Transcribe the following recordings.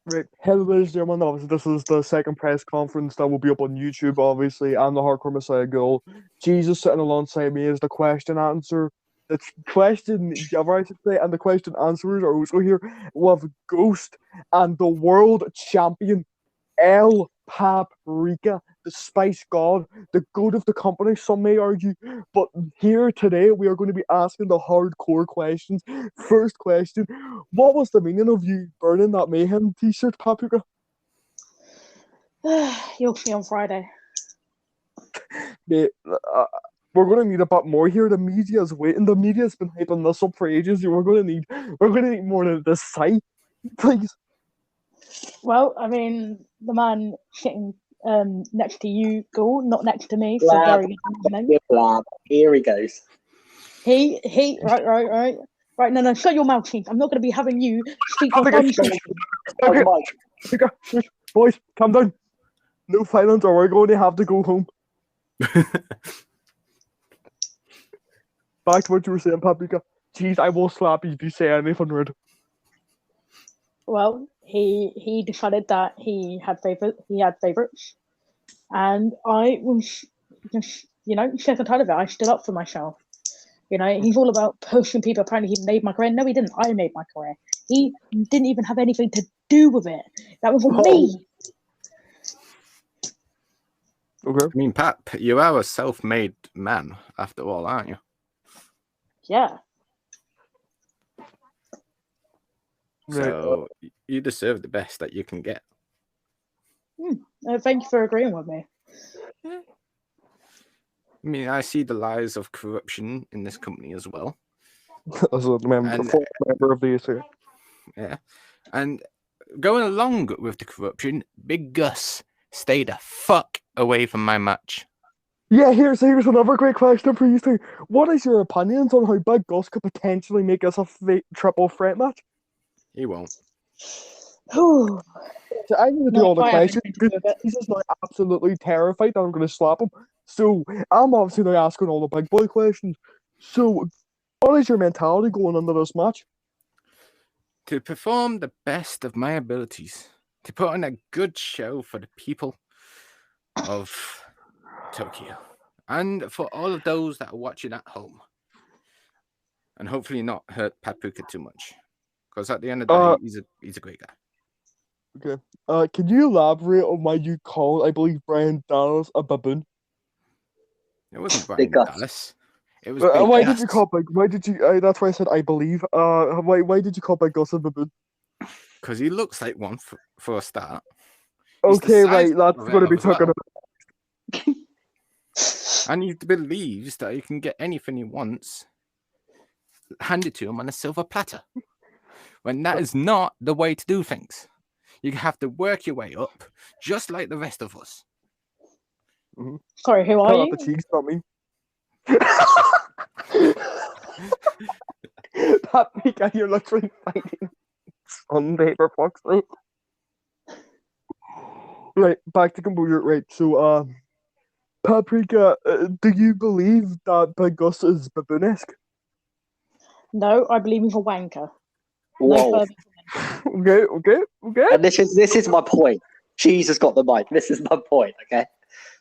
Right, hello, ladies and gentlemen. Obviously, this is the second press conference that will be up on YouTube. Obviously, I'm the Hardcore Messiah Girl. Jesus sitting alongside me is the question answer. The question giver, I should say, and the question answers are also here. We'll have Ghost and the world champion El Paprika, the spice god, the goat of the company, some may argue. But here today, we are going to be asking the hardcore questions. First question: what was the meaning of you burning that Mayhem t shirt, Paprika? You'll see on Friday. Mate, we're going to need a bit more here. The media is waiting. The media's been hyping this up for ages. We're going to need more than this site, please. Well, I mean, the man sitting next to you, Ghoul, not next to me, so very good evening. Here he goes. Right, no, shut your mouth, Chief. I'm not going to be having you speak on Okay, boys, calm down. No violence, or we're going to have to go home. Back to what you were saying, Paprika. Jeez, I will slap you if you say anything rude. Well, he decided that he had favorites, and I was just, sick and tired of it. I stood up for myself. He's all about pushing people. Apparently, he made my career. No, he didn't. I made my career. He didn't even have anything to do with it. That was on me. Okay. I mean, Pap, you are a self-made man, after all, aren't you? Yeah. So you deserve the best that you can get. Thank you for agreeing with me. I mean, I see the lies of corruption in this company as well. As a member of the ACA. Yeah. And going along with the corruption, Big Gus, stay the fuck away from my match. Yeah, here's another great question for you two. What is your opinions on how Big Gus could potentially make us a triple threat match? He won't. So I'm going to do all the questions because he's just like absolutely terrified that I'm going to slap him. So I'm obviously now asking all the big boy questions. So, what is your mentality going into this match? To perform the best of my abilities, to put on a good show for the people of Tokyo, and for all of those that are watching at home, and hopefully not hurt Paprika too much, because at the end of the day, he's a great guy. Okay. Can you elaborate on why you called, I believe, Brian Dallas a baboon? It wasn't Brian Dallas. It was why Gus. did you call Big? Why did you? That's why I said I believe. Why did you call Big Gus a baboon? Because he looks like one for a start. Okay, right. That's going to be talking about. And he believes that he can get anything he wants handed to him on a silver platter. When that is not the way to do things. You have to work your way up, just like the rest of us. Mm-hmm. Sorry, who are you? The cheeks, not me. Paprika, you're literally fighting Sunday for fuck's sake. Right, back to composure. Right, so Paprika, do you believe that Big Gus is baboonesque? No, I believe he's a wanker. Whoa. Okay. And this is my point. Jesus got the mic. This is my point, okay?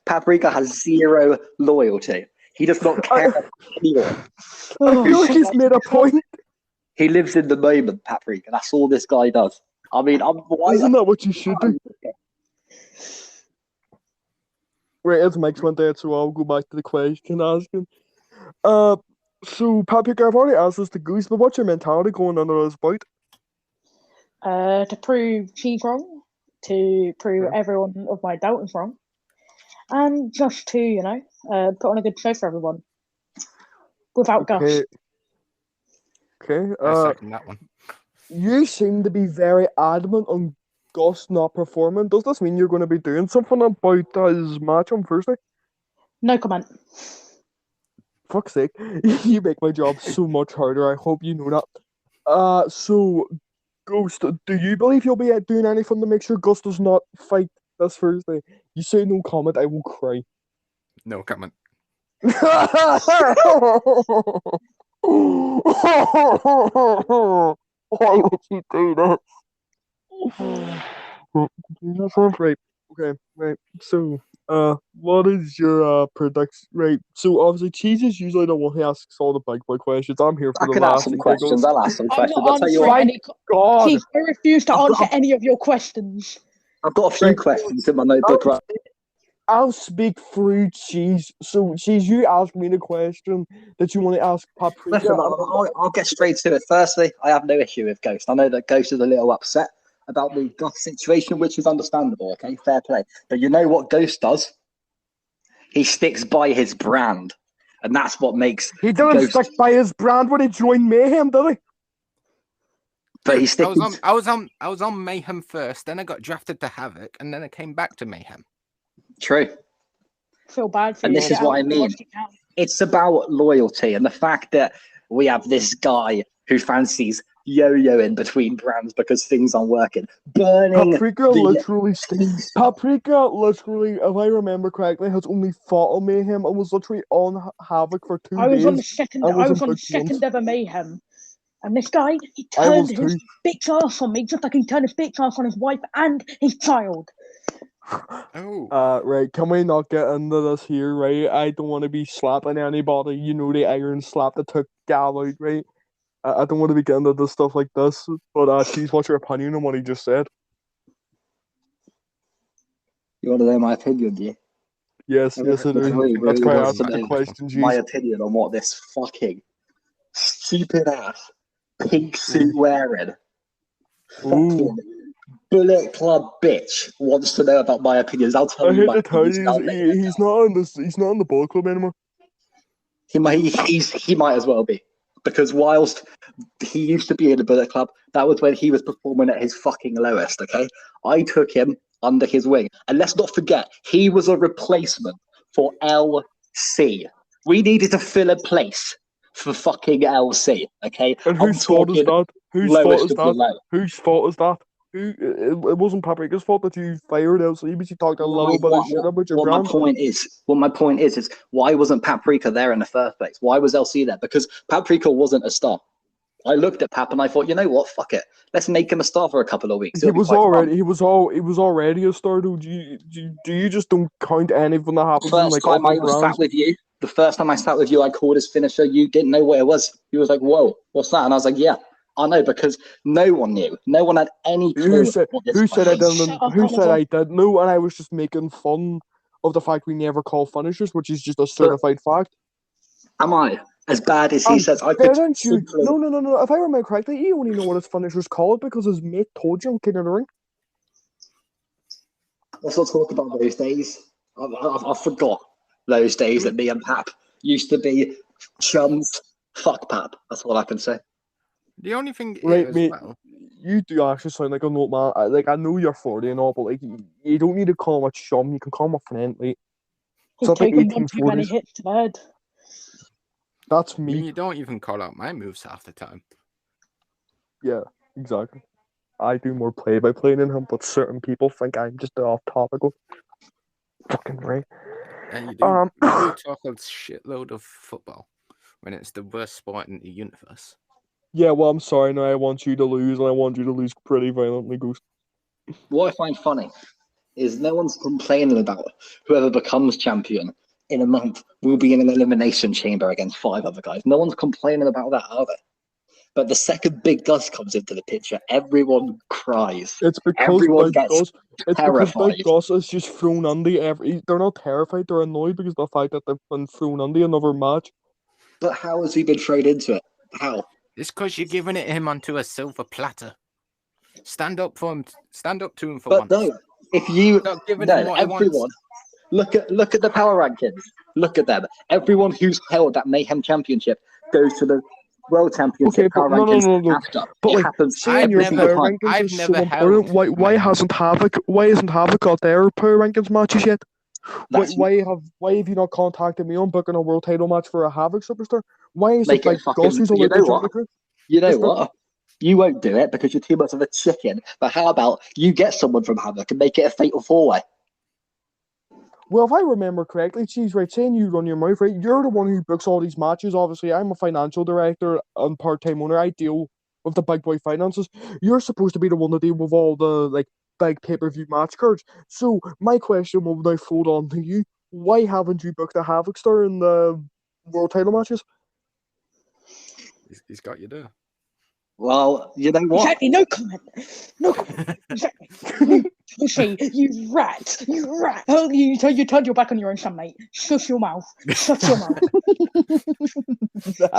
Paprika has zero loyalty. He does not care about anyone. I feel like he's made a point. He lives in the moment, Paprika. That's all this guy does. I mean, isn't that what you should do? Right, as Mike's went there, so I'll go back to the question asking. So Paprika, I've already asked this to Goose, but what's your mentality going under this bout? To prove Chief wrong, to prove everyone of my doubt is wrong, and just to, put on a good show for everyone. Without Gus. Okay. I second that one. You seem to be very adamant on Gus not performing. Does this mean you're going to be doing something about his match on Thursday? No comment. Fuck's sake. You make my job so much harder. I hope you know that. So, Ghost, do you believe you'll be doing anything to make sure Gus does not fight this Thursday? You say no comment, I will cry. No comment. Why would you do this? That's not right. Okay, right. So, what is your prediction? Right. So obviously, Cheese is usually the one who asks all the big boy questions. I'm here for I the can ask laughs some and questions. giggles. I'll ask some I'm questions. not I'll tell you answering what. any. God, Keith, I refuse to I've answer got- any of your questions. I've got a few Right. questions in my notebook. Right. I'll speak through Cheese. So, Cheese, you ask me the question that you want to ask Paprika. Listen, I'll get straight to it. Firstly, I have no issue with Ghost. I know that Ghost is a little upset about the Gus situation, which is understandable. Okay, fair play. But you know what Ghost does? He sticks by his brand, and that's what makes He didn't Ghost. stick by his brand when he joined Mayhem, did he? But he I sticks. was on Mayhem first, then I got drafted to Havoc, and then I came back to Mayhem. True. Feel bad for And you. this Get is what out I as mean. fast as you can. It's about loyalty and the fact that we have this guy who fancies yo-yoing between brands because things aren't working, burning Paprika literally, if I remember correctly, has only fought on Mayhem and was literally on Havoc for 2 I was days. on the second. I was I was in on big second months. ever Mayhem, and this guy he I was turned his too. bitch ass on me, just like he turned his bitch ass on his wife and his child. Oh, Right, can we not get into this here, right? I don't want to be slapping anybody, you know, the iron slap that took Gal out, right? I don't want to be getting into stuff like this, but Cheese, what's your opinion on what he just said? You want to know my opinion, do you? Yes, yes, I do. Really, That's really why I wants asked to the know question, my Cheese. opinion on what this fucking stupid ass pink suit wearing fucking Bullet Club bitch wants to know about my opinions. I'll tell I you hate my to tell opinions. you, I'll lay them he's down. not on this. He's not on the Bullet Club anymore. He might as well be, because whilst he used to be in the Bullet Club, that was when he was performing at his fucking lowest. Okay, I took him under his wing, and let's not forget he was a replacement for LC. We needed to fill a place for fucking LC. Okay, And whose fault is that? Whose fault lowest is of the that? low. Whose fault is that? It wasn't Paprika's fault that you fired LC, but you talked a little bit of shit about your What my brand. point is why wasn't Paprika there in the first place? Why was LC there? Because Paprika wasn't a star. I looked at Pap and I thought, you know what, fuck it, let's make him a star for a couple of weeks. He was already a star. Do you just don't count anything that happens in like The first time I sat with you, I called his finisher. You didn't know what it was. You was like, "Whoa, what's that?" And I was like, "Yeah, I know," because no one knew. No one had any clue. Who said I didn't? Shut up, Who said Oliver. I didn't know? And I was just making fun of the fact we never call finishers, which is just a certified fact. Am I as bad as he says? I could Didn't you? simply. No. If I remember correctly, you only know what his finisher's called because his mate told you on King of the Ring. Let's not talk about those days. I forgot those days that me and Pap used to be chums. Fuck Pap. That's all I can say. the only thing Right, is, mate. well, You do actually sound like a note man. I know you're 40 and all, but like you don't need to call him a chum. You can call him a friend. Like, He's it's like taken one too many 1840s. hits to the head. That's I mean, me. you don't even call out my moves half the time. Yeah, exactly. I do more play-by-play than him, but certain people think I'm just off-topical. Fucking right. And you do talk a shitload of football when it's the worst sport in the universe. Yeah, well, I'm sorry. Now I want you to lose, and I want you to lose pretty violently, Ghost. What I find funny is no one's complaining about whoever becomes champion in a month will be in an elimination chamber against 5 other guys. No one's complaining about that, are they? But the second Big Gus comes into the picture, everyone cries. It's because Everyone Big gets Gus. It's terrified. because Big Gus is just thrown under every. They're not terrified. They're annoyed because of the fact that they've been thrown under another match. But how has he been thrown into it? How? It's because you're giving it him onto a silver platter. Stand up for him. Stand up to him for But once. no, if you Stop giving him what he everyone wants. look at the power rankings. Look at them. Everyone who's held that Mayhem Championship goes to the World Championship Okay, power but no. rankings after. But It like, happens saying I've your every single power time. rankings I've is never so important. held Why Mayhem. hasn't Havoc got their power rankings matches yet? Why have you not contacted me on booking a world title match for a Havoc superstar? Why is Make it it like fucking. Gus who's allowed to join the crew? You know Just for- what? You won't do it because you're too much of a chicken. But how about you get someone from Havoc and make it a fatal 4-way? Well, if I remember correctly, geez, right, saying you run your mouth, right, you're the one who books all these matches. Obviously, I'm a financial director and part-time owner. I deal with the big boy finances. You're supposed to be the one to deal with all the like big pay-per-view match cards. So my question will now fold on to you. Why haven't you booked a Havoc Star in the world title matches? He's got you there. Well, you know what? Exactly, no comment. No comment. Exactly. Tushy, you rat. You rat. Oh, you turned your back on your own son, mate. Shut your mouth. Shut your mouth.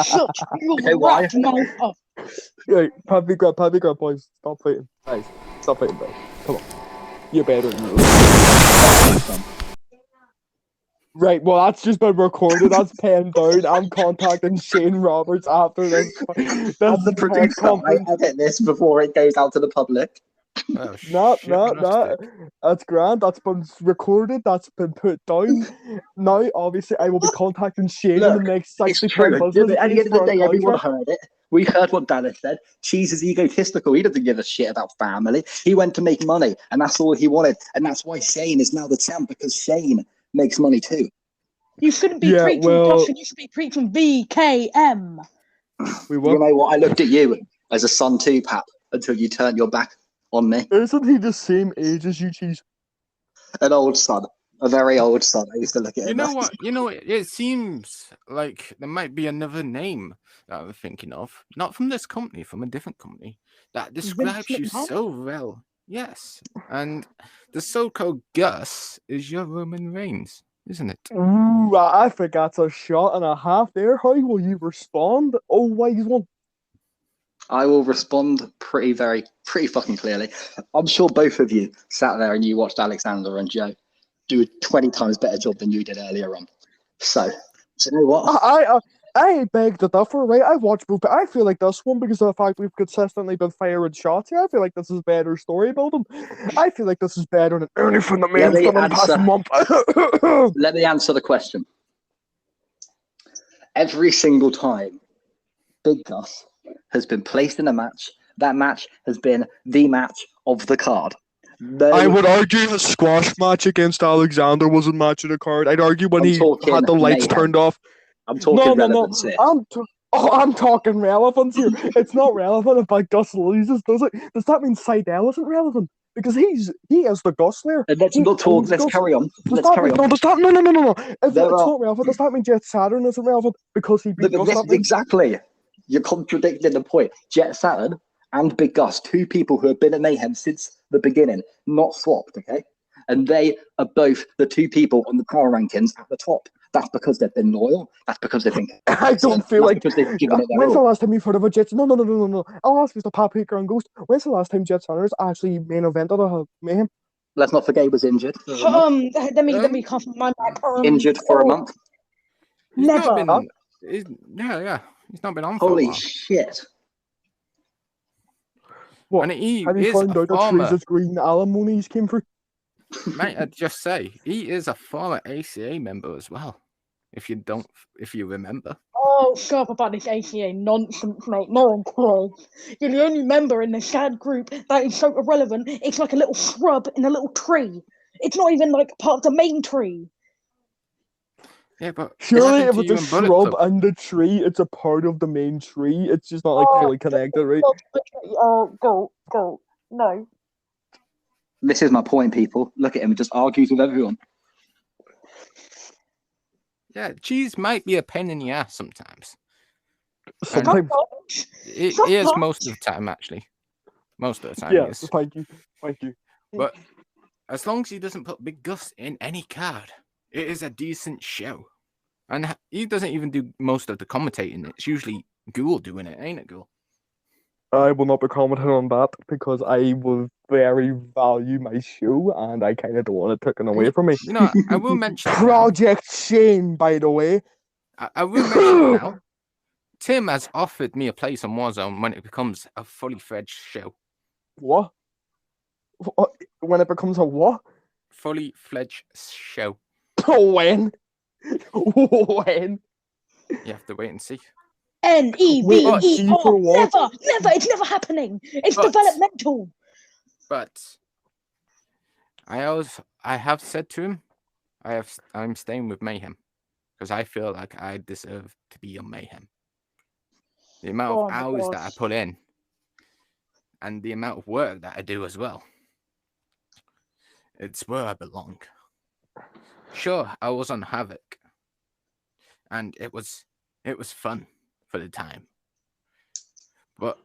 Shut your Okay, why? rat mouth up. Right, Paprika, boys, stop fighting. Guys, stop fighting, guys. Come on. You're better than me. Right, well, that's just been recorded. That's penned down. I'm contacting Shane Roberts after this. I'm the producer. I edit this before it goes out to the public. Oh, No, shit on a stick. that's grand. That's been recorded. That's been put down. Now, obviously, I will be contacting Shane in the next 6 to 10 At business the end days of the for a day, everyone contract. heard it. We heard what Dallas said. Cheese is egotistical. He doesn't give a shit about family. He went to make money, and that's all he wanted. And that's why Shane is now the champ, because Shane makes money too. You shouldn't be Yeah, preaching well- Josh, and you should be preaching VKM. We You will. know what? I looked at you as a son too, Pap, until you turned your back on me. Isn't he the same age as you, Cheese? An old son. A very old son. I used to look at him. You know what? It seems like there might be another name that I'm thinking of, not from this company, from a different company, that describes you McMahon? so well. Yes, and the so-called Gus is your Roman Reigns, isn't it? Ooh, I think that's a shot and a half there. How will you respond? Oh, wise one. I will respond pretty fucking clearly. I'm sure both of you sat there and you watched Alexander and Joe do a 20 times better job than you did earlier on. So you know what? I beg to differ, right? I watched both, but I feel like this one, because of the fact we've consistently been firing shots here, I feel like this is better story building. I feel like this is better than anything the man's done in the past month. Let me answer the question. Every single time Big Gus has been placed in a match, that match has been the match of the card. No, I would argue the squash match against Alexander wasn't match of the card. I'd argue when I'm he talking had the lights mayhem. turned off. I'm talking No. relevance here. I'm talking relevance here. It's not relevant if Big Gus loses, does it? Does that mean Seidel isn't relevant? Because he is the Gus Slayer. And let's not talk. Let's carry on. Let's carry on. No. No. If There it's are- not relevant, does that mean Jet Saturn isn't relevant because he beat Gus? Exactly. You're contradicting the point. Jet Saturn and Big Gus, two people who have been in Mayhem since the beginning, not swapped, okay? And they are both the two people on the power rankings at the top. That's because they've been loyal. That's because they've been. I don't feel like. because they've given it their When's the all. last time you've heard of a Jet? No. I'll ask Mr. Paprika and Ghost. When's the last time Jet Sanders actually main evented a Mayhem? Let's not forget he was injured. Let me come from my back. Injured for a month. He's Never. not been. He's not been on for a Holy while. shit. What? And he Have you is found a out that former. Teresa's green alimonies came through? Mate, I'd just say he is a former ACA member as well. If you remember. Oh, shut up about this ACA nonsense, mate. No one cares. You're the only member in this sad group that is so irrelevant. It's like a little shrub in a little tree. It's not even like part of the main tree. Yeah, but Surely what if happened to it's a you in Bullet shrub Club? and the tree, it's a part of the main tree. It's just not like fully connected, right? Go. No. This is my point, people. Look at him. He just argues with everyone. Yeah, cheese might be a pain in the ass sometimes. Sometimes. It is most of the time, actually. Most of the time, Yeah, yes. thank you. But as long as he doesn't put Big Gus in any card, it is a decent show. And he doesn't even do most of the commentating. It's usually Ghoul doing it, ain't it, Ghoul? I will not be commenting on that because I will very value my show and I kind of don't want it taken away from me. You know, I will mention it now. Project Shane, by the way. I will mention it now. Tim has offered me a place on Warzone when it becomes a fully fledged show. What? When it becomes a what? Fully fledged show. When? When? You have to wait and see. NEVER. for what? Never. It's never happening. It's But- developmental. But I have said to him, I'm staying with Mayhem because I feel like I deserve to be on Mayhem. The amount of hours that I put in and the amount of work that I do as well. It's where I belong. Sure, I was on Havoc, and it was fun for the time. But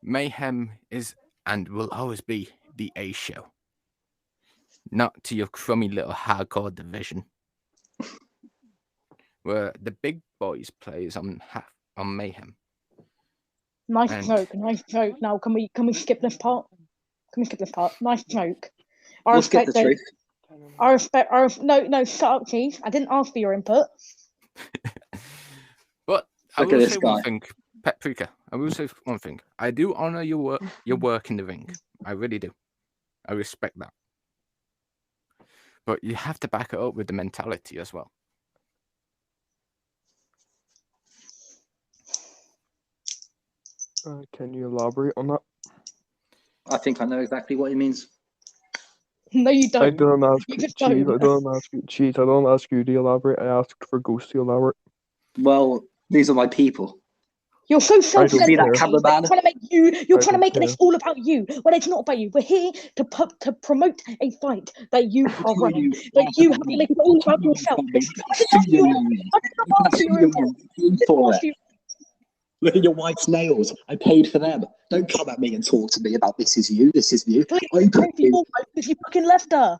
Mayhem is and will always be the A show, not to your crummy little hardcore division, where the big boys plays on Mayhem. Nice joke. Now, can we skip this part? Nice joke. We'll skip the truth. No, shut up, Chief. I didn't ask for your input. But I Look at will this say guy. one thing, Paprika. I will say one thing. I do honor your work in the ring. I really do. I respect that. But you have to back it up with the mentality as well. Can you elaborate on that? I think I know exactly what he means. No, you don't. I don't ask You you. just Cheese, don't. I don't ask you. Cheese, I don't ask you to elaborate. I asked for Ghost to elaborate. Well, these are my people. You're so self-centered. See that Chief, cameraman? like, trying to make you. You're I trying to don't make care. this all about you when it's not about you. We're here to promote a fight that you are running, but you have to make it all about yourself. I didn't ask for your input. Look at your wife's nails. I paid for them. Don't come at me and talk to me about this is you. This is you. Please, if you fucking left her.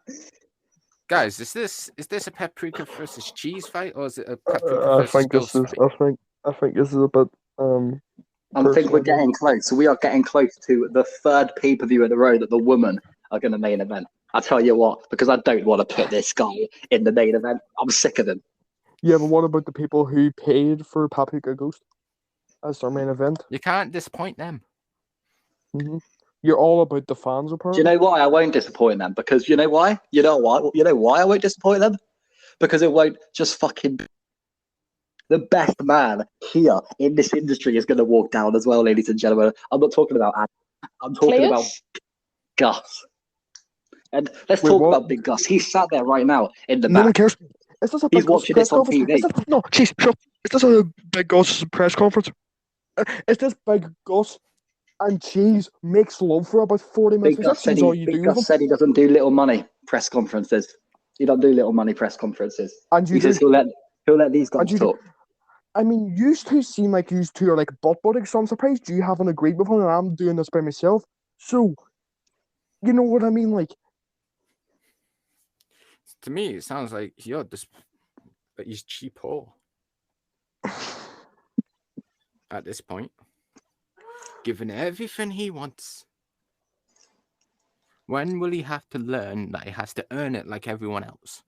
Guys, is this a Paprika versus Cheese fight, or is it a Paprika I versus think Ghost this is. fight? I think this is a bit. I think we're getting close. So we are getting close to the third pay-per-view in a row that the women are going to main event. I'll tell you what, because I don't want to put this guy in the main event. I'm sick of him. Yeah, but what about the people who paid for Paprika Ghost as their main event? You can't disappoint them. Mm-hmm. You're all about the fans, Do apparently. you know why I won't disappoint them? Because you know why? You know why? You know why I won't disappoint them? Because it won't just fucking be. The best man here in this industry is going to walk down as well, ladies and gentlemen. I'm not talking about Adam. I'm talking about Gus. And let's talk about Big Gus. He's sat there right now in the No back. one cares. Is this a He's Big Gus watching press this on conference? TV. No, jeez, shut. Is this a Big Gus press conference? Is this Big Gus and Cheese makes love for about 40 minutes? Big Gus said he doesn't do little money press conferences. He don't do little money press conferences. And he says he'll let these guys talk. I mean, you two seem like you two are like butt buddies, so I'm surprised you haven't agreed with him, and I'm doing this by myself. So, you know what I mean? Like, to me, it sounds like he's cheap whore at this point, given everything he wants. When will he have to learn that he has to earn it like everyone else?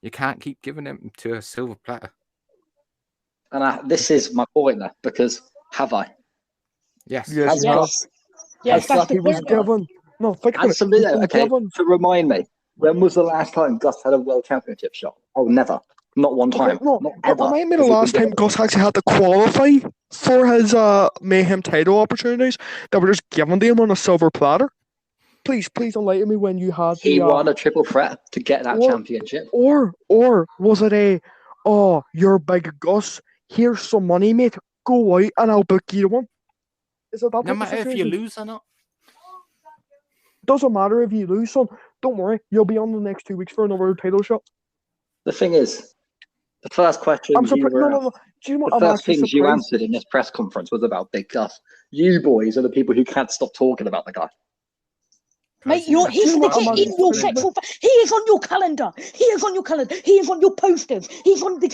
You can't keep giving him to a silver platter. And this is my point there, because have I? Yes. yes, That's he was given. No, think about it. Okay, to remind me, when was the last time Gus had a world championship shot? Oh, never. Not one time. Okay, no, not ever. Remind me the last time Gus actually had to qualify for his Mayhem title opportunities that were just given to him on a silver platter. Please enlighten me when you had he won a triple threat to get that championship. Or was it you're Big Gus, here's some money, mate, go out and I'll book you one? Is it that no matter if you lose or not? Doesn't matter if you lose, son. Don't worry, you'll be on the next 2 weeks for another title shot. The thing is, the first question no. Do you know what? The first things you answered in this press conference was about Big Gus. You boys are the people who can't stop talking about the guy. Mate, he's legit in your sexual. He is on your calendar. He is on your calendar. He is on your posters. He's on the.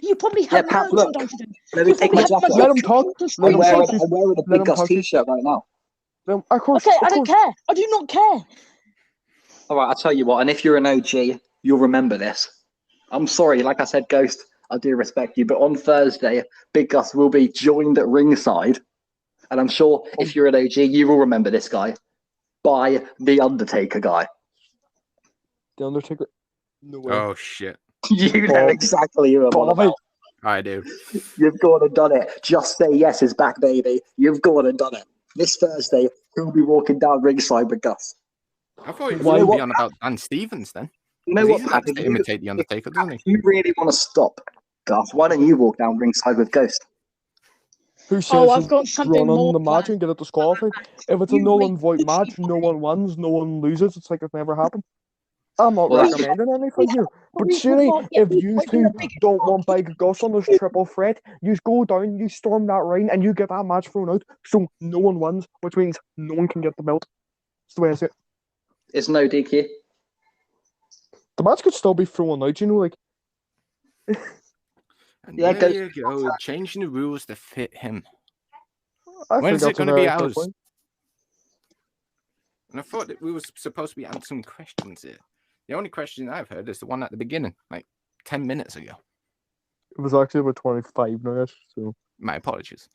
You probably have merchandise. Let me take my jacket off. Let him talk. I'm wearing a Big Gus t-shirt right now. Okay, I don't care. I do not care. All right, I'll tell you what. And if you're an OG, you'll remember this. I'm sorry, like I said, Ghost, I do respect you. But on Thursday, Big Gus will be joined at ringside. And I'm sure if you're an OG, you will remember this guy. By the Undertaker guy. The Undertaker? No way. Oh, shit. You know exactly who I'm on about. I do. You've gone and done it. Just Say Yes is back, baby. You've gone and done it. This Thursday, he'll be walking down ringside with Gus. I thought he was going to be on about Dan Stevens then. You know what, Pat? To imitate the Undertaker, doesn't he? If you really want to stop Gus, why don't you walk down ringside with Ghost? Who says Oh, I've he'll got something run on more the match planned. and get it disqualified? If it's a You null wait and void match, literally no one wins, no one loses. It's like it's never happened. I'm not Well, that's recommending anything we here, have a but reason surely why if we you wait in two the biggest don't want market. Big Gus on this triple threat, you go down, you storm that ring, and you get that match thrown out, so no one wins, which means no one can get the belt. That's the way I see it. it's no DQ. The match could still be thrown out, you know, like. And Yeah, there go- you go, changing the rules to fit him. I When think is it that's a going to be very fair ours? point. And I thought that we were supposed to be answering questions here. The only question I've heard is the one at the beginning, like 10 minutes ago. It was actually about 25 minutes, so. My apologies.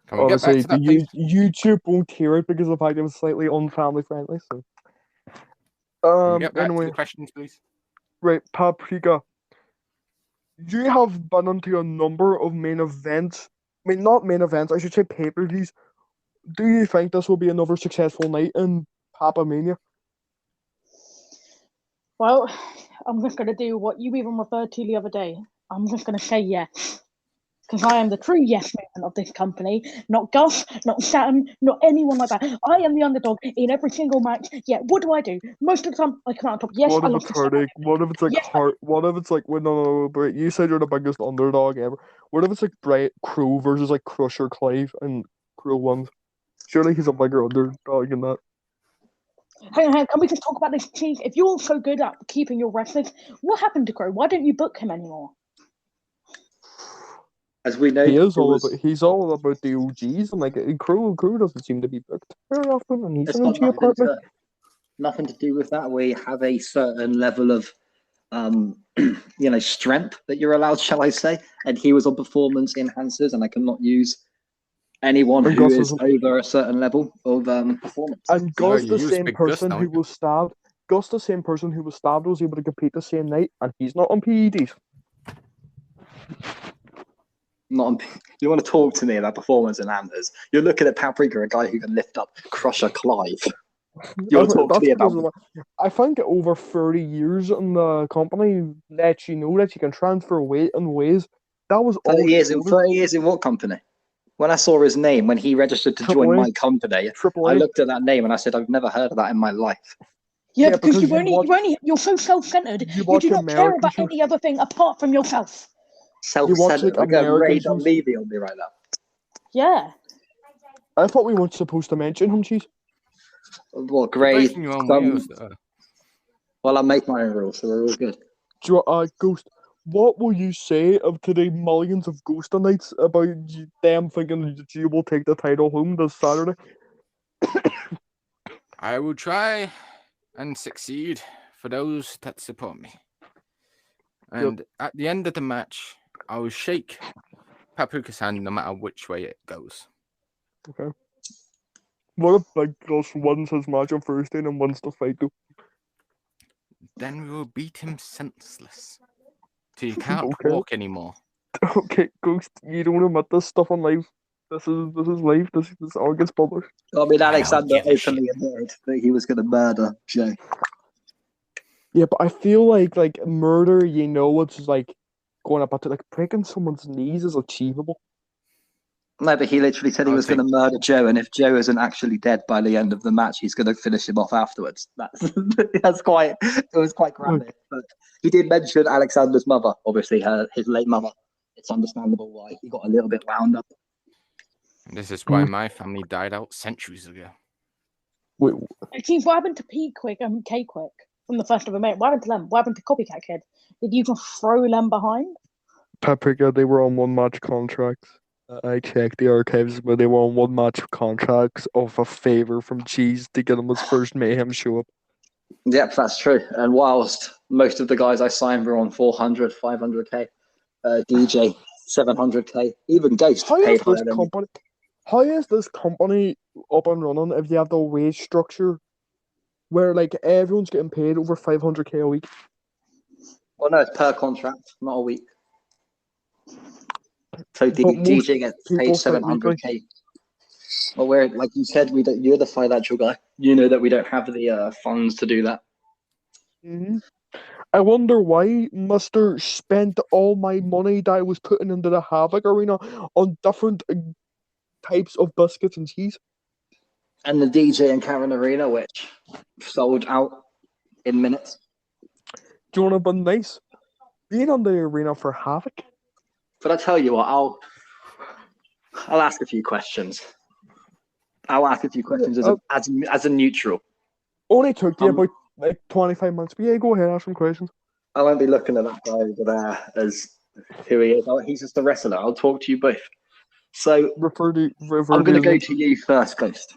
Can we get back Obviously, to that, please? YouTube won't hear it because of the fact it was slightly unfamily friendly, so. Can we get back to Anyway, the questions, please? right, Paprika. You have been into a number of main events. I mean, not main events, I should say pay-per-views. Do you think this will be another successful night in Papamania? Well, I'm just going to do what you even referred to the other day. I'm just going to say yes. Because I am the true yes man of this company. Not Gus, not Saturn, not anyone like that. I am the underdog in every single match. Yeah, what do? Most of the time, I come out on top. Yes, What I if lost it's to Saturn. heartache? What if it's like Yes, heart? What if it's like no, but you said you're the biggest underdog ever. What if it's like Bright Crew versus like Crusher Clive and Crew wins? Surely he's a bigger underdog than that. hang on, can we just talk about this, Chief? If you're so good at keeping your wrestlers, what happened to Crow? Why don't you book him anymore? As we know, He's all about the OGs, and like Crew doesn't seem to be booked very often, and he's it's an got OG apparently. nothing to do with that. We have a certain level of strength that you're allowed, shall I say? And he was on performance enhancers, and I cannot use anyone And who Gus is isn't. over a certain level of performance. And No, Gus, you the use same Big Gus, person who don't you? was stabbed. Gus, the same person who was stabbed, was able to compete the same night, and he's not on PEDs. Not on, you want to talk to me about performance enhancers? You're looking at Paprika, a guy who can lift up Crusher Clive. You want to talk to me about? I think over 30 years in the company lets you know that you can transfer weight in ways. That was all 30 years in what company? When I saw his name, when he registered to join my company, I looked at that name and I said, I've never heard of that in my life. Yeah, because you're so self-centered. You do not care about any other thing apart from yourself. Self-centered. Like Ray Levy on me right now. Yeah. I thought we weren't supposed to mention him, Cheese. Well, great. Well, I make my own rules, so we're all good. Ghost, what will you say to the millions of Ghost Nights about them thinking that you will take the title home this Saturday? I will try and succeed for those that support me. And at the end of the match, I will shake Paprika's hand no matter which way it goes. Okay. What if Big Gus wins his match on Thursday and wins the fight though? Then we will beat him senseless till he can't walk anymore. Okay, Ghost, you don't admit this stuff on live. This is live. This all gets published. I mean, Alexander openly admitted that he was going to murder Joe. Yeah, but I feel like murder, it's like going up to like breaking someone's knees is achievable. No, but he literally said he was going to murder Joe, and if Joe isn't actually dead by the end of the match, he's going to finish him off afterwards. It was quite graphic. But he did mention Alexander's mother, obviously his late mother. It's understandable why he got a little bit wound up. This is why my family died out centuries ago. Wait, Chief, what happened to P-Quick and K-Quick from the first of May? What happened to them? What happened to Copycat Kid? Did you just throw them behind? Paprika, they were on one-match contracts. I checked the archives, but they were on one-match contracts of a favor from Cheese to get him his first Mayhem show up. Yep, that's true. And whilst most of the guys I signed were on 400, 500k, DJ 700k, even Ghost paid higher than me. How is this company up and running if you have the wage structure where like everyone's getting paid over 500k a week? Well, no, it's per contract, not a week. So DJ gets paid 700k. Well, we're like you said, you're the financial guy. You know that we don't have the funds to do that. Mm-hmm. I wonder why Mister spent all my money that I was putting into the Havoc Arena on different types of biscuits and cheese. And the DJ and Karen Arena, which sold out in minutes. Do you want to be nice? Being on the arena for Havoc? But I tell you what, I'll ask a few questions. I'll ask a few questions as a neutral. Only took you about like 25 months. But yeah, go ahead, ask some questions. I won't be looking at that guy over there as who he is. He's just a wrestler. I'll talk to you both. So I'm going to go to you first, Ghost.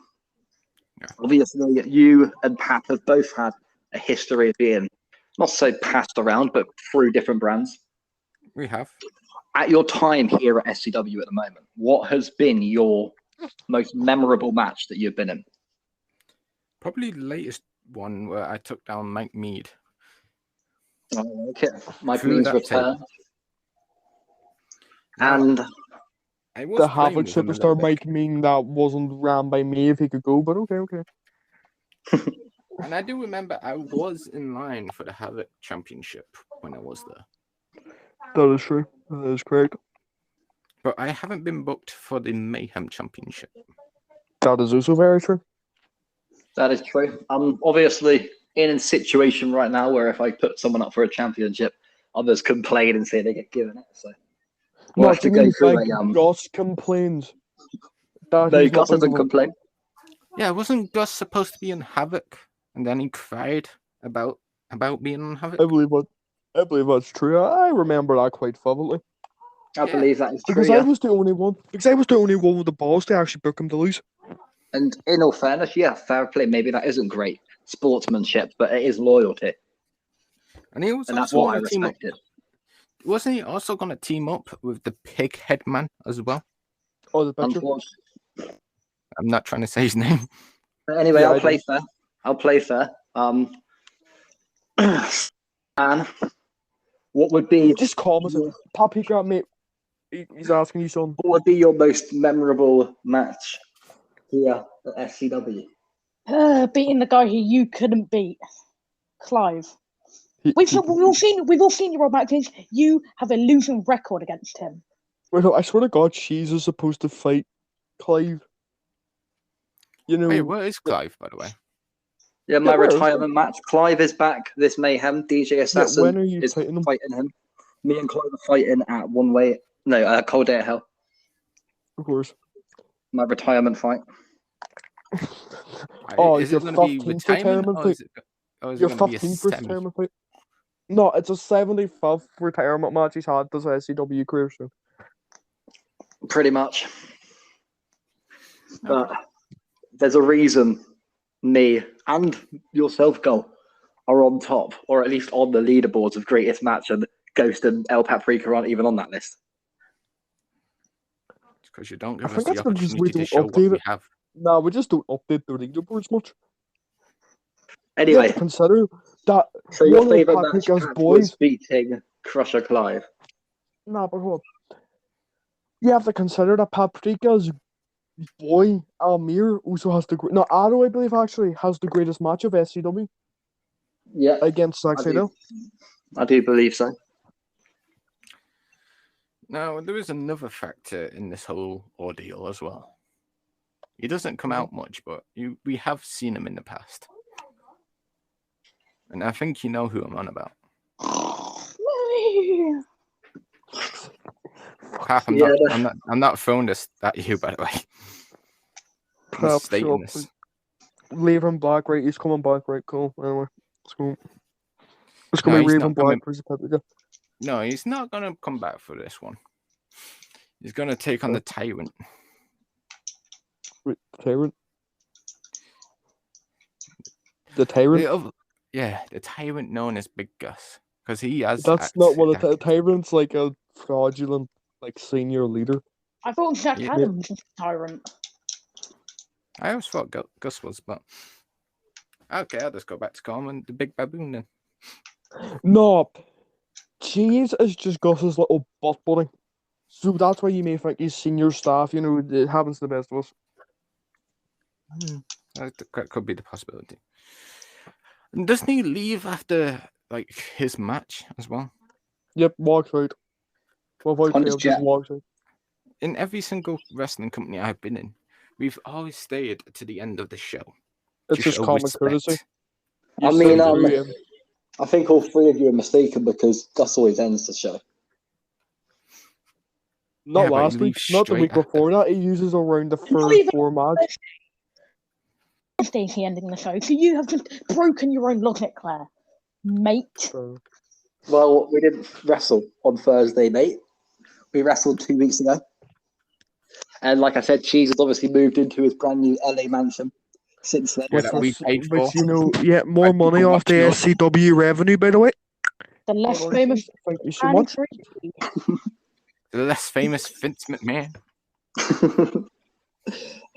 Yeah. Obviously, you and Pap have both had a history of being not so passed around, but through different brands. We have. At your time here at SCW at the moment, what has been your most memorable match that you've been in? Probably the latest one where I took down Mike Mead. Oh, okay. Mike Through Mead's that return. table. And I was The playing Havoc with him a little superstar bit. might mean that wasn't ran by me if he could go, but okay. And I do remember I was in line for the Havoc Championship when I was there. That is true. That is correct. But I haven't been booked for the Mayhem Championship. That is also very true. that is true. I'm obviously in a situation right now where if I put someone up for a championship, others complain and say they get given it. So we'll have to go through a Gus complains. That No, he's Gus not doesn't been complain. Yeah, wasn't Gus supposed to be in Havoc? And then he cried about being on Havoc? I believe that's true. I remember that quite vividly. I believe that is true. Because I was the only one. Because I was the only one with the balls to actually book him to lose. And in all fairness, yeah, fair play. Maybe that isn't great sportsmanship, but it is loyalty, And he was and that's also what I gonna team up. respected. Wasn't he also going to team up with the Pig Head Man as well? Oh, the picture. Unfortunately. I'm not trying to say his name. But anyway, Yeah, I'll play fair. And what would be Just call him. Paprika, mate. He's asking you something. what would be your most memorable match here at SCW? Beating the guy who you couldn't beat, Clive. We've all seen your old matches. You have a losing record against him. Wait, no, I swear to God, Cheese is supposed to fight Clive. You know. Wait, where is Clive, by the way? Yeah, my where is retirement match. Clive is back. This Mayhem. DJ Assassin when are you is fighting him? fighting him. Me and Clive are fighting at One Way. No, Cold Day at Hell. Of course. My retirement fight. Oh, is your it going to be 15th retirement retirement or fight? is it Your going to be a 15th semi? retirement fight? No, it's a 75th retirement match he's had this SCW career. So. Pretty much. But there's a reason me and yourself, Gull, are on top, or at least on the leaderboards of greatest match, and Ghost and El Paprika aren't even on that list. It's because you don't give I us think the that's because we opportunity to don't show what update we it. have. No, we just don't update the leaderboards much. You Anyway, have to consider that so your one of favourite match Paprika's Pat, boys. was beating Crusher Clive. Nah, but hold on. You have to consider that Paprika's boy, Almir, also has the... No, Arrow, I believe, actually, has the greatest match of SCW Yeah, against Zack Saito. I do believe so. Now, there is another factor in this whole ordeal as well. He doesn't come out much, but we have seen him in the past. And I think you know who I'm on about. Pap, I'm not throwing this at you, by the way. I'm just stating this. Raven Black, right? He's coming back, right? Cool. Anyway, let's go. It's No, going to he's be not Raven Black coming- versus Paprika. No, he's not going to come back for this one. He's going to take on the Tyrant. Wait, Tyrant? The Tyrant? The Tyrant known as Big Gus. Because he has... That's not what a Tyrant's like a fraudulent, like, senior leader. I thought Jack Adams was a tyrant. I always thought Gus was, but... Okay, I'll just go back to calling the Big Baboon then. No, Cheese is just Gus's little butt buddy. So that's why you may think he's senior staff, you know, it happens to the best of us. That could be the possibility. And doesn't he leave after like his match as well. Yep, walks out. Without On his fail, just jet. walks out. In every single wrestling company I've been in, we've always stayed to the end of the show. It's to just show common respect. courtesy. I You mean, sit through him. I think all three of you are mistaken because Gus always ends the show. Not Yeah, but he last week, leaves not the straight week after. before that. He uses around the Not third, even fourth match. Thursday ending the show, so you have just broken your own logic, Claire, mate. So, Well, we didn't wrestle on Thursday, mate. We wrestled 2 weeks ago. And like I said, Cheese has obviously moved into his brand new LA mansion since then. Yeah, which that we was, paid for. which, you know, yeah, more Like, money people off the watching us. SCW revenue, by the way. The less Well, famous thank you so much. anniversary. The less famous Vince McMahon.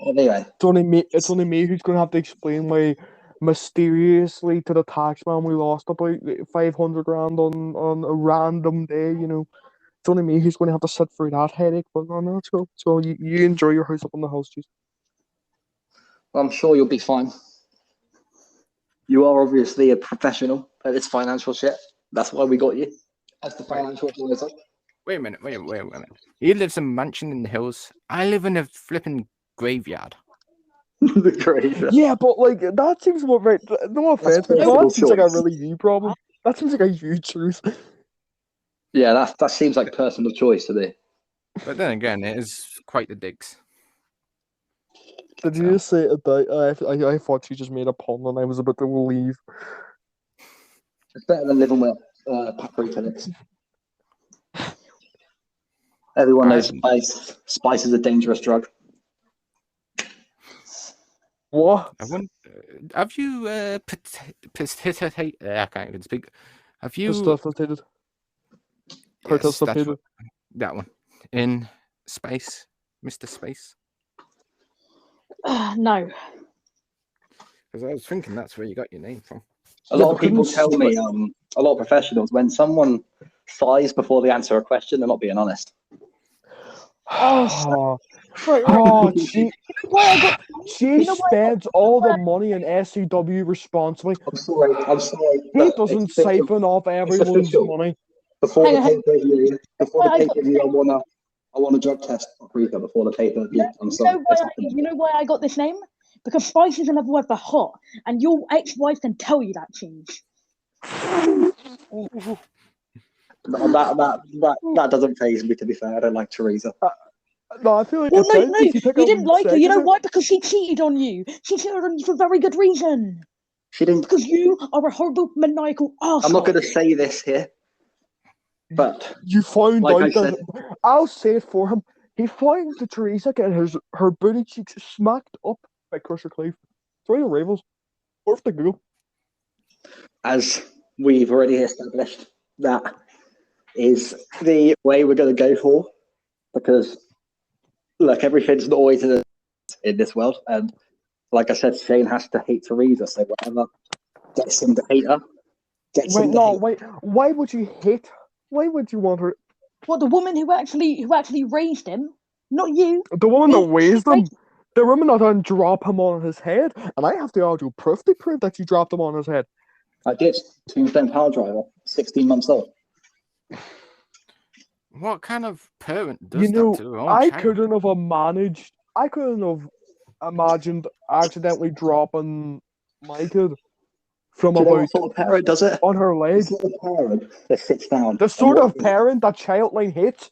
Anyway, It's only me who's going to have to explain why mysteriously to the taxman we lost about 500 grand on a random day, you know. It's only me who's going to have to sit through that headache, but no, let's go. So you enjoy your house up on the house, Cheese. I'm sure you'll be fine. You are obviously a professional at this financial shit. That's why we got you as the financial advisor. Wait a minute. He lives in a mansion in the hills. I live in a flipping graveyard. The graveyard. Yeah, but like that seems more right. No offense, but personal that seems like a choice. really you problem. That seems like a you truth. Yeah, that seems like a personal choice to me. But then again, it is quite the digs. Did you just say that? I thought you just made a pun and I was about to leave. It's better than living with Paprika lips. Everyone knows spice. Spice is a dangerous drug. What? Have you I can't even speak. Have you Participated. Yes, Participated. that one in space, Mr. Space? No. Because I was thinking that's where you got your name from. A lot of people tell me, a lot of professionals, when someone sighs before they answer a question, they're not being honest. Oh, Right. oh, she You know why I spends all the money in SCW responsibly. I'm sorry. He but doesn't it's official. siphon off everyone's official. money. Before the Hang on. pay-per-view, I got- I want to drug test Paprika before the pay-per-view. I'm You sorry. know, you know why I got this name? Because Spice is another word for hot, and your ex-wife can tell you that, Cheese. That doesn't faze me, to be fair. I don't like Teresa. No, I feel like Well, it no, does, no, if you pick up didn't like her. You know seconds. why? Because she cheated on you. She cheated on you for very good reason. She didn't. Because you are a horrible, maniacal arsehole. I'm not going to say this here, but You found like I out that said, I'll say it for him. He found the Teresa getting her booty cheeks smacked up by Crusher Cleave. Three rivals. Worth the Google. as we've already established, that is the way we're going to go for, because look, everything's not always in this world, and like I said, Shane has to hate Teresa, so whatever gets him to hate her. Why would you hate? Why would you want her? What, the woman who actually raised him, not you. The woman that Me, raised she him. The woman that didn't drop him on his head, and I have to argue proof to prove that she dropped him on his head. I did. Tombstone Power Driver, 16 months old. What kind of parent does You know, that to their own I child? couldn't have imagined accidentally dropping my kid from Do you know about what sort of parent does it? on her The leg. sort of parent that sits down. The sort of parent that Childline hates.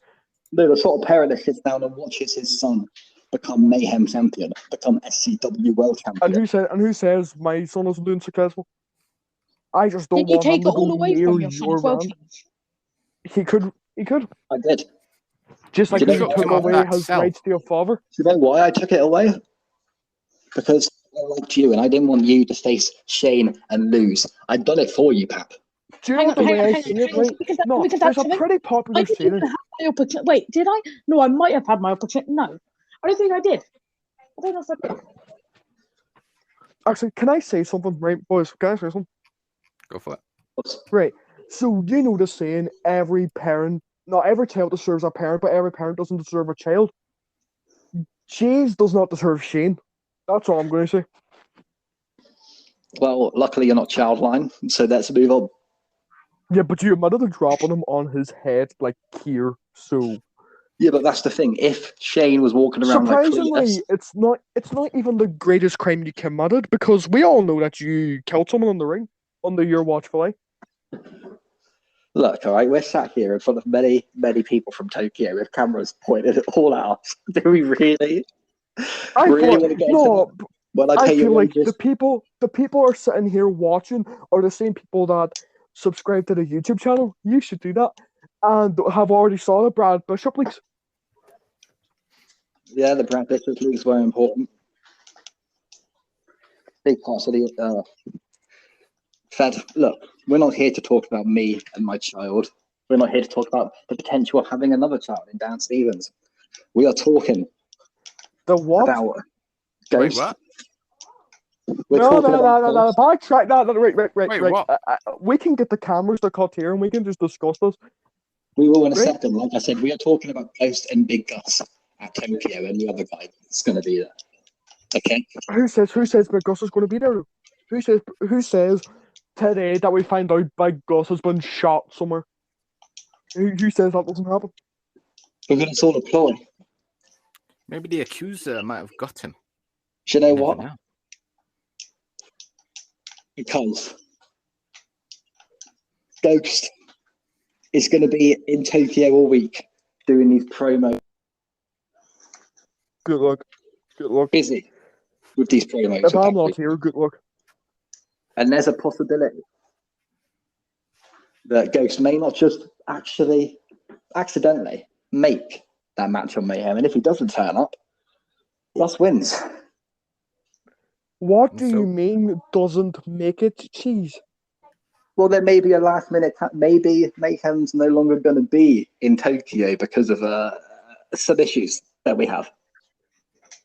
No, the sort of parent that sits down and watches his son become Mayhem champion, become SCW world champion. And who says my son isn't doing successful? I just don't Did you want him take it to all go away near from your son your as well, brand. Cheese? He could. I did. Just like You you know took what? away That his cell. rights to your father. Do you know why I took it away? Because I liked you and I didn't want you to face Shane and lose. I'd done it for you, Pap. Do you know the way I see it, right? No, because there's a actually, pretty I popular didn't even saying. have my opportunity. Wait, did I? No, I might have had my opportunity. No, I don't think I did. I don't know if I did. Actually, can I say something, right, boys? Can I say something? Go for it. Right. So you know the saying, not every child deserves a parent, but every parent doesn't deserve a child. Jays does not deserve Shane. That's all I'm going to say. Well, luckily you're not childline, so let's move on. Yeah, but you admitted to dropping him on his head like here, so Yeah, but that's the thing. If Shane was walking around like surprisingly, Cletus, it's not even the greatest crime you committed because we all know that you killed someone in the ring under your watchful eye. look, all right, we're sat here in front of many, many people from Tokyo with cameras pointed all at us. Do we really want to get into that? When I pay feel your like wages, the people are sitting here watching are the same people that subscribe to the YouTube channel. You should do that and have already saw the Brad Bishop leaks. yeah, the Brad Bishop League is very important. Big part of the Fed. Look, we're not here to talk about me and my child. We're not here to talk about the potential of having another child in Dan Stevens. We are talking The what? about Wait, Ghost. what? We're talking about No. Backtrack. No. Wait, Right. what? We can get the cameras to cut here and we can just discuss this. We will in a Right. second. Like I said, we are talking about Ghost and Big Gus at Tokyo and the other guy that's going to be there. Okay. Who says Big Gus is going to be there? Who says today that we find out Big Gus has been shot somewhere? Who says that doesn't happen? Because it's all a ploy. Maybe the accuser might have got him. Do you know You never what? know. Because Ghost is going to be in Tokyo all week doing these promos. Good luck. Busy with these promos. If I'm not here, good luck. And there's a possibility that Ghost may not just actually accidentally make that match on Mayhem. And if he doesn't turn up, Gus wins. What do So- you mean doesn't make it, cheese? Well, there may be a last minute. Maybe Mayhem's no longer going to be in Tokyo because of some issues that we have.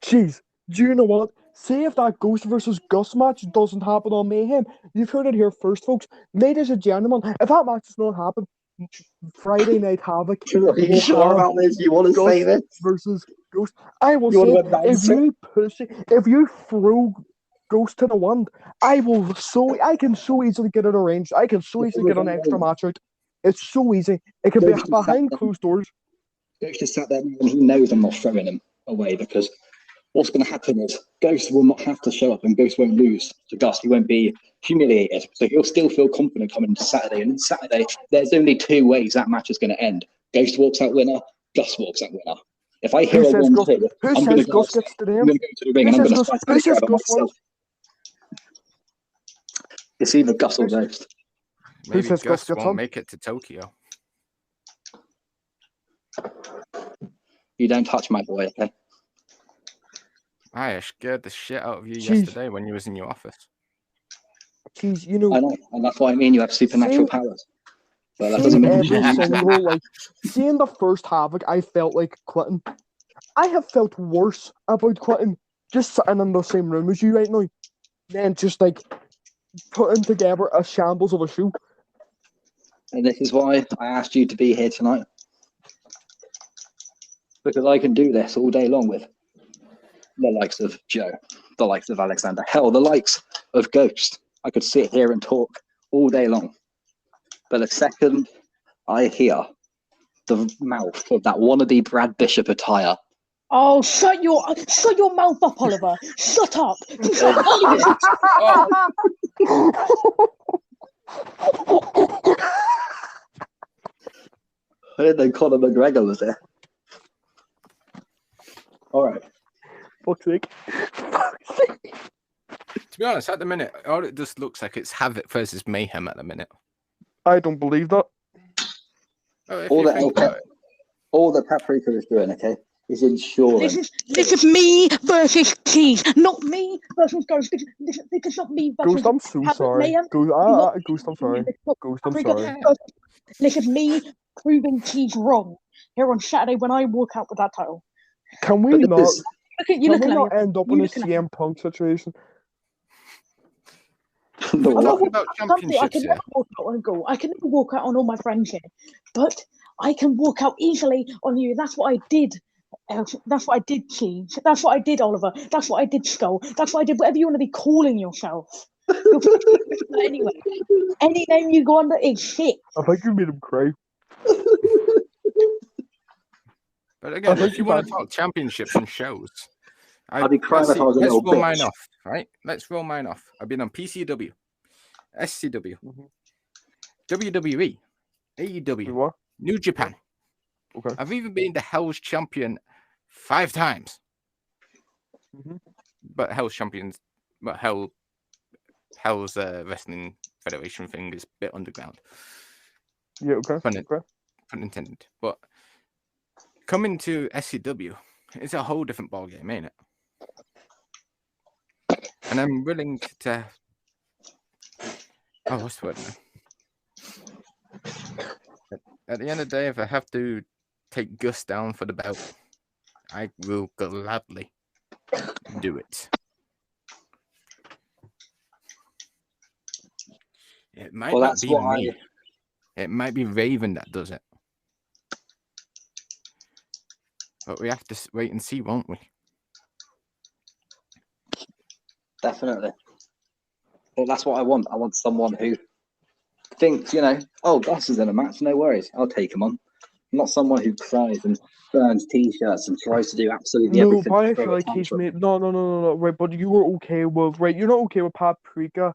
Cheese, do you know what? Say if that Ghost versus Gus match doesn't happen on Mayhem, you've heard it here first, folks. Ladies and gentlemen, if that match does not happen, Friday Night Havoc. Are you sure about this? You want to Gus say this? versus Ghost. I will You say, want to announce if you throw Ghost to the wind, I can so easily get it arranged. I can so easily get an extra match out. It's so easy. It can be Ghost is behind sat there. closed doors. Ghost just sat there and he knows I'm not throwing him away because what's going to happen is Ghost will not have to show up and Ghost won't lose to Gus. He won't be humiliated. So he'll still feel confident coming into Saturday. And on Saturday, there's only two ways that match is going to end. Ghost walks out winner, Gus walks out winner. If I hear Who a says 1-2, I'm going to go Gus gets to the I'm end? going to go to the ring and I'm going to slice the crap out myself. It's either Gus or Ghost. Maybe says Gus Gus gets won't on? make it to Tokyo. You don't touch my boy, okay? I scared the shit out of you Jeez. yesterday when you was in your office. Jeez, you know, I know, and that's what I mean. You have supernatural powers. But that doesn't seeing mean every single seeing the first Havoc, I felt like quitting. I have felt worse about quitting just sitting in the same room as you right now, than just like putting together a shambles of a show. And this is why I asked you to be here tonight. Because I can do this all day long with the likes of Joe, the likes of Alexander, hell, the likes of Ghost. I could sit here and talk all day long. But the second I hear the mouth of that wannabe Brad Bishop attire, Oh, shut your mouth up, Oliver. Shut up. I didn't know Conor McGregor was there. All right. Fuck's sake. To be honest, at the minute, all it just looks like it's Havoc versus Mayhem at the minute. I don't believe that. Oh, if All you that think about it. all that Paprika is doing, okay, is ensuring. This is me versus Cheese, not me versus Ghost. This is not me versus Ghost, I'm so Havoc sorry. Mayhem. Ghost, I'm sorry. Ghost, I'm Paprika. sorry. This is me proving Cheese wrong here on Saturday when I walk out with that title. Can we But not? this is- You Can we looking at not me? end up You in a looking at me? CM Punk situation? the We're what? talking about Something I championships can here. never walk out and go. I can never walk out on all my friends here, but I can walk out easily on you. That's what I did. That's what I did, Cheese. That's what I did, Oliver. That's what I did, Skull. That's what I did. Whatever you want to be calling yourself. Anyway, any name you go under is shit. I think you made him cry. But again, think if you you want to might- talk championships and shows, I'd be crying if I was a let's little roll bitch. mine off, right? Let's roll mine off. I've been on PCW, SCW, Mhm. WWE, You AEW, what? New Japan. Okay. I've even been the Hell's Champion 5 times. Mhm. But Hell's Wrestling Federation thing is a bit underground. Yeah, okay. Pun Okay. intended. But coming to SCW, it's a whole different ballgame, ain't it? And I'm willing to. Oh, what's the word now? At the end of the day, if I have to take Gus down for the belt, I will gladly do it. It might Well, not that's be what me. It might be Raven that does it. But we have to wait and see, won't we? Definitely. Well, that's what I want. I want someone who thinks, oh, Gus is in a match. No worries. I'll take him on. Not someone who cries and burns t-shirts and tries to do absolutely No, everything. but I to throw feel a like he's tantrum. made no. Right, but you were okay with You're not okay with Paprika.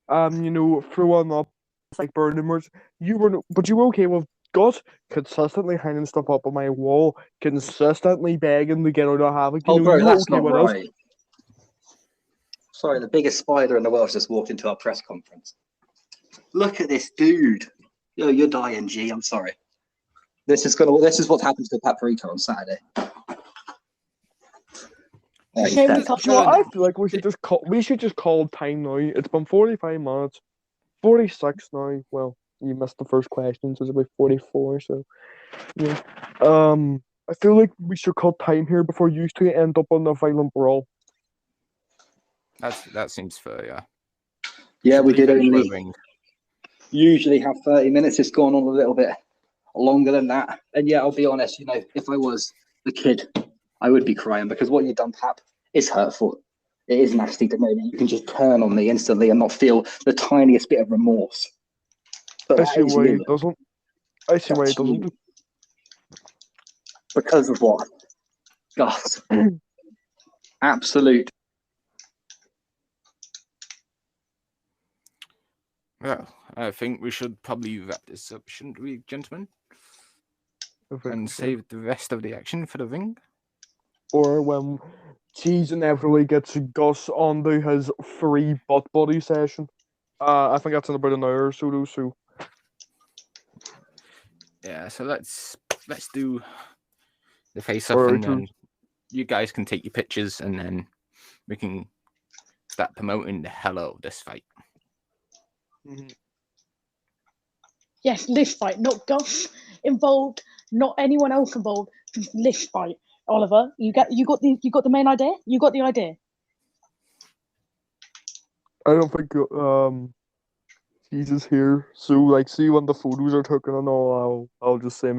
Throwing up like burning words. But you were okay with Gus consistently hanging stuff up on my wall, consistently begging to get out of Havoc. Oh, bro, you were that's okay not with us. right. Sorry, the biggest spider in the world just walked into our press conference. Look at this dude. Yo, you're dying, G. I'm sorry. This is what happens to Paprika on Saturday. Yeah, he's Shame dead. we can't You know, do I it. feel like we should just call time now. It's been 45 minutes. 46 now. Well, you missed the first question, so it's about 44, so yeah. I feel like we should cut time here before you two end up on a violent brawl. That seems fair, yeah. Yeah, Should we leave did it to a only ring. usually have 30 minutes. It's gone on a little bit longer than that. And yeah, I'll be honest, if I was the kid, I would be crying because what you've done, Pap, is hurtful. It is nasty to know that you can just turn on me instantly and not feel the tiniest bit of remorse. But I that see is why you. it doesn't. I see why it That's doesn't. you. Because of what? Gus. Absolute. Well, I think we should probably wrap this up, shouldn't we, gentlemen? And save the rest of the action for the ring. Or when Cheese inevitably gets Gus onto his free butt buddy session. I think that's in about an hour or so, though, so. Yeah, so let's do the face-off, Alright, and then you guys can take your pictures, and then we can start promoting the hell out of this fight. Yes, this fight, not Gus involved, not anyone else involved. Just this fight. Oliver, you got the main idea. You got the idea. I don't think Jesus here. So see when the photos are taken and all, I'll just say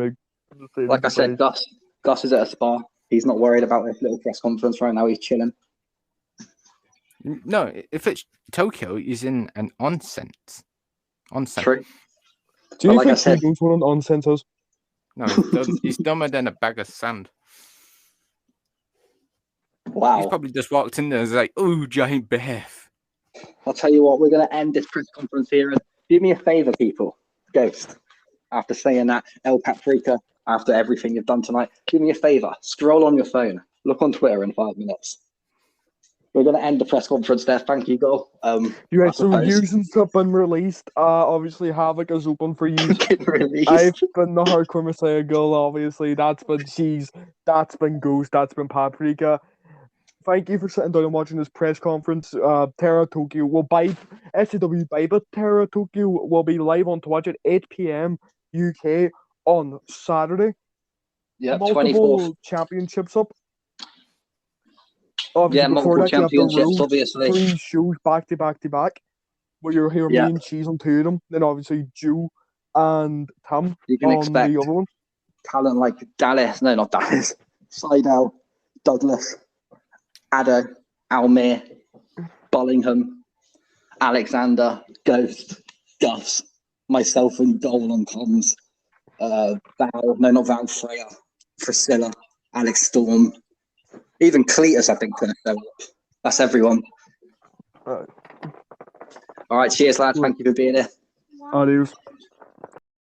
Like I said, Gus is at a spa. He's not worried about this little press conference right now. He's chilling. No, if it's Tokyo, he's in an onsen. True. Do you like I think said- he knows what an onsen is? No, he's dumber than a bag of sand. Wow. He's probably just walked in there and was like, "Oh, giant bear." I'll tell you what, we're going to end this press conference here. And do me a favor, people. Ghost, after saying that, El Paprika, after everything you've done tonight, do me a favor. Scroll on your phone. Look on Twitter in 5 minutes. We're going to end the press conference there. Thank you, Go. Yeah, I so suppose. using have been released. Obviously Havoc is open for use. Get released. I've been the Hardcore Messiah girl, obviously. That's been Cheese. That's been Ghost. That's been Paprika. Thank you for sitting down and watching this press conference. Terra Tokyo will SCW Bible Terra Tokyo will be live on Twitch at 8 p.m. UK on Saturday. Yeah, Multiple 24th. championships up. Obviously, before multiple that, you have the championships, Road obviously. 3 shows back to back to back. Where you'll hear Yeah. me and Cheese on 2 of them. Then obviously Joe and Tam You can on expect the other one. talent like Dallas. No, not Dallas. Seidel, Douglas, Addo, Almere, Bullingham, Alexander, Ghost, Gus, myself and Dole on comms, Val, no, not Val, Freya, Priscilla, Alex Storm, even Cletus, I think, couldn't show up. That's everyone. Alright. All right, cheers, lads. Thank you for being here. Adios.